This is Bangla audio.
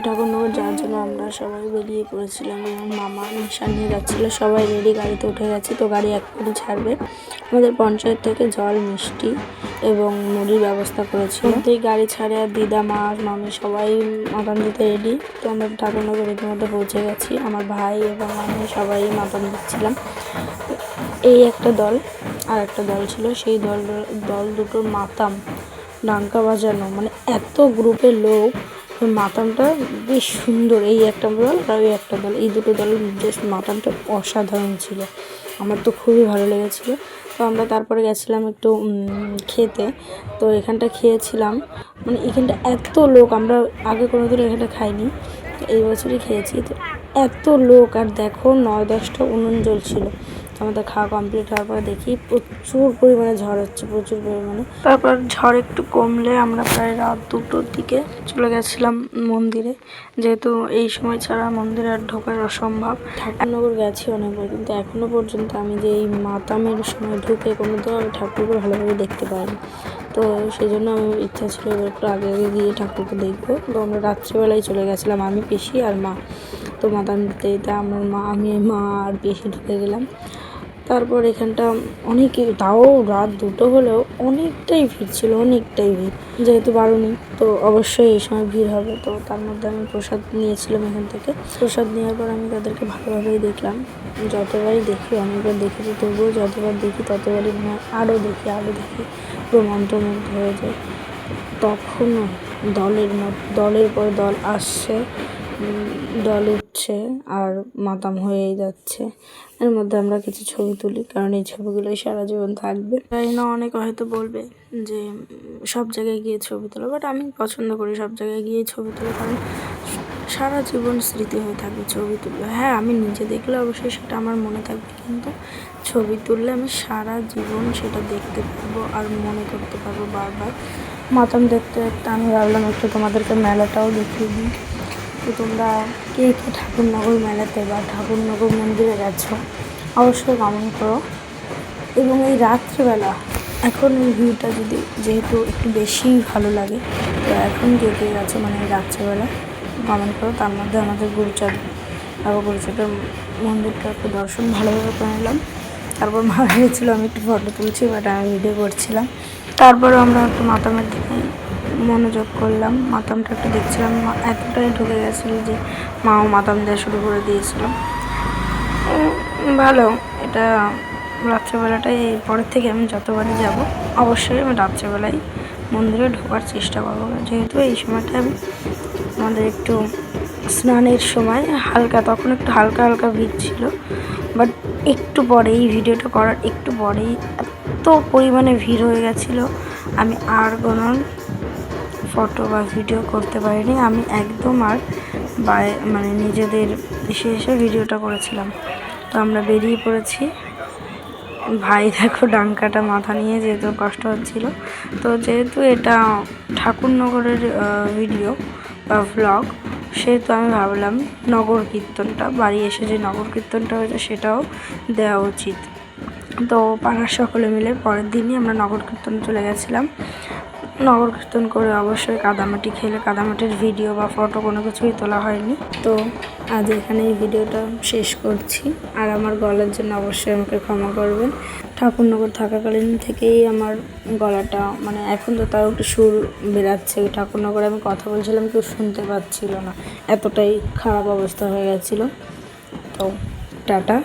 ঠাকুরনগর যাওয়ার জন্য আমরা সবাই বেরিয়ে পড়েছিলাম এবং মামা নিশা নিয়ে যাচ্ছিলো। সবাই রেডি, গাড়িতে উঠে গেছি। তো গাড়ি এক্ষুনি ছাড়বে। আমাদের পঞ্চায়েত থেকে জল, মিষ্টি এবং মুড়ির ব্যবস্থা করেছিল। এই গাড়ি ছাড়ে আর দিদা, মা, মামি সবাই মাতাম দিতে রেডি। তো আমরা ঠাকুরনগর ইতিমধ্যে পৌঁছে গেছি। আমার ভাই এবং আমি সবাই মাতাম দিচ্ছিলাম। এই একটা দল আর একটা দল ছিল, সেই দল দুটোর মাতাম ডাঙ্কা বাজানো, মানে এত গ্রুপের লোক। মাতামটা বেশ সুন্দর। এই একটা দল আর ওই একটা দল, এই দুটো দলের বেশ মাতামটা অসাধারণ ছিল। আমার তো খুবই ভালো লেগেছিলো। তো আমরা তারপরে গেছিলাম একটু খেতে। তো এখানটা খেয়েছিলাম, মানে এখানটা এত লোক, আমরা আগে কোনোদিন এখানটা খাইনি, এই বছরই খেয়েছি। তো এত লোক, আর দেখো 9-10টা উনুন জ্বলছিল। আমাদের খাওয়া কমপ্লিট হওয়ার পর দেখি প্রচুর পরিমাণে ঝড় হচ্ছে, প্রচুর পরিমাণে। তারপর ঝড় একটু কমলে আমরা প্রায় রাত 2টোর দিকে চলে গেছিলাম মন্দিরে, যেহেতু এই সময় ছাড়া মন্দিরে আর ঢোকার অসম্ভব। ঠাকুরনগর গেছি অনেকবার, কিন্তু এখনও পর্যন্ত আমি যে এই মাতামের সময় ঢুকে কোনোদিন আমি ঠাকুরকে ভালোভাবে দেখতে পাইনি। তো সেই জন্য আমার ইচ্ছা ছিল এবার একটু আগে আগে গিয়ে ঠাকুরকে দেখবো। তো আমরা রাত্রিবেলায় চলে গেছিলাম, আমি, পিসি আর মা। তো মাতাম দিতে দিতে আমার আমি, মা আর পিসি ঢুকে গেলাম। তারপর এখানটা অনেকে, তাও রাত 2টো হলেও অনেকটাই ভিড় ছিল, অনেকটাই ভিড়। যেহেতু বারুনি, তো অবশ্যই এই সময় ভিড় হবে। তো তার মধ্যে আমি প্রসাদ নিয়েছিলাম এখান থেকে। প্রসাদ নেওয়ার পর আমি তাদেরকে ভালোভাবেই দেখলাম। যতবারই দেখি, অনেকবার দেখেছি, তবুও যতবার দেখি ততবারই মনে হয় আরও দেখি, পুরো মন্ত্রমুগ্ধ হয়ে যায়। তখনও দলের পর দল আসছে, দল উঠছে আর মাতাম হয়েই যাচ্ছে। এর মধ্যে আমরা কিছু ছবি তুলি, কারণ এই ছবিগুলোই সারা জীবন থাকবে। তাই না, অনেকে হয়তো বলবে যে সব জায়গায় গিয়ে ছবি তোলো, বাট আমি পছন্দ করি সব জায়গায় গিয়ে ছবি তোলো, কারণ সারা জীবন স্মৃতি হয়ে থাকবে ছবি তুললে। হ্যাঁ, আমি নিজে দেখলে অবশ্যই সেটা আমার মনে থাকবে, কিন্তু ছবি তুললে আমি সারা জীবন সেটা দেখতে পারবো আর মনে করতে পারবো বারবার। মাতাম দেখতে দেখতে আমি ভাবলাম একটু তোমাদেরকে মেলাটাও দেখিয়ে দিই। তো তোমরা কে কে ঠাকুরনগর মেলাতে বা ঠাকুরনগর মন্দিরে গেছো অবশ্যই কমেন্ট করো। এবং এই রাত্রিবেলা, এখন এই ভিউটা যেহেতু একটু বেশিই ভালো লাগে, তো এখন কে কে গেছো মানে এই রাত্রিবেলা কমেন্ট করো। তার মধ্যে আমাদের গুরুচাঁদের মন্দিরটা একটু দর্শন ভালোভাবে করে নিলাম। তারপর মা ভেবেছিলো আমি একটু ফটো তুলছি, বাট আমি ভিডিও করছিলাম। তারপরে আমরা একটু মাতামের দিকে মনোযোগ করলাম, মাতামটা একটু দেখছিলাম। এতটাই ঢুকে গেছিলো যে মাও মাতাম দেওয়া শুরু করে দিয়েছিল। ভালো, এটা রাত্রেবেলাটাই, পরের থেকে আমি যতবারই যাব অবশ্যই আমি রাত্রেবেলায় মন্দিরে ঢোকার চেষ্টা করবো। যেহেতু এই সময়টা আমাদের একটু স্নানের সময় তখন একটু হালকা ভিড় ছিল, বাট একটু পরে, এই ভিডিওটা করার একটু পরেই এত পরিমাণে ভিড় হয়ে গেছিলো, আমি আর কোনো ফটো বা ভিডিও করতে পারিনি। আমি একদম আর মানে নিজেদের এসে ভিডিওটা করেছিলাম। তো আমরা বেরিয়ে পড়েছি। ভাই দেখো ডাঙ্কাটা মাথা নিয়ে, যেহেতু কষ্ট হচ্ছিলো। তো যেহেতু এটা ঠাকুরনগরের ভিডিও বা ভ্লগ, সেহেতু আমি ভাবলাম নগর কীর্তনটা, বাড়ি এসে যে নগর কীর্তনটা হয়েছে সেটাও দেওয়া উচিত। তো পাড়ার সকলে মিলে পরের দিনই আমরা নগর কীর্তনে চলে গেছিলাম। নগর কীর্তন করে অবশ্যই কাদামাটি খেলে, কাদামাটির ভিডিও বা ফটো কোনো কিছুই তোলা হয়নি। তো আজ এখানে এই ভিডিওটা শেষ করছি, আর আমার গলার জন্য অবশ্যই আমাকে ক্ষমা করবেন। ঠাকুরনগর থাকাকালীন থেকেই আমার গলাটা, মানে এখন তো তাও একটু সুর বেরাচ্ছে। ঠাকুরনগরে আমি কথা বলছিলাম, কেউ শুনতে পাচ্ছিল না, এতটাই খারাপ অবস্থা হয়ে গেছিলো। তো টাটা।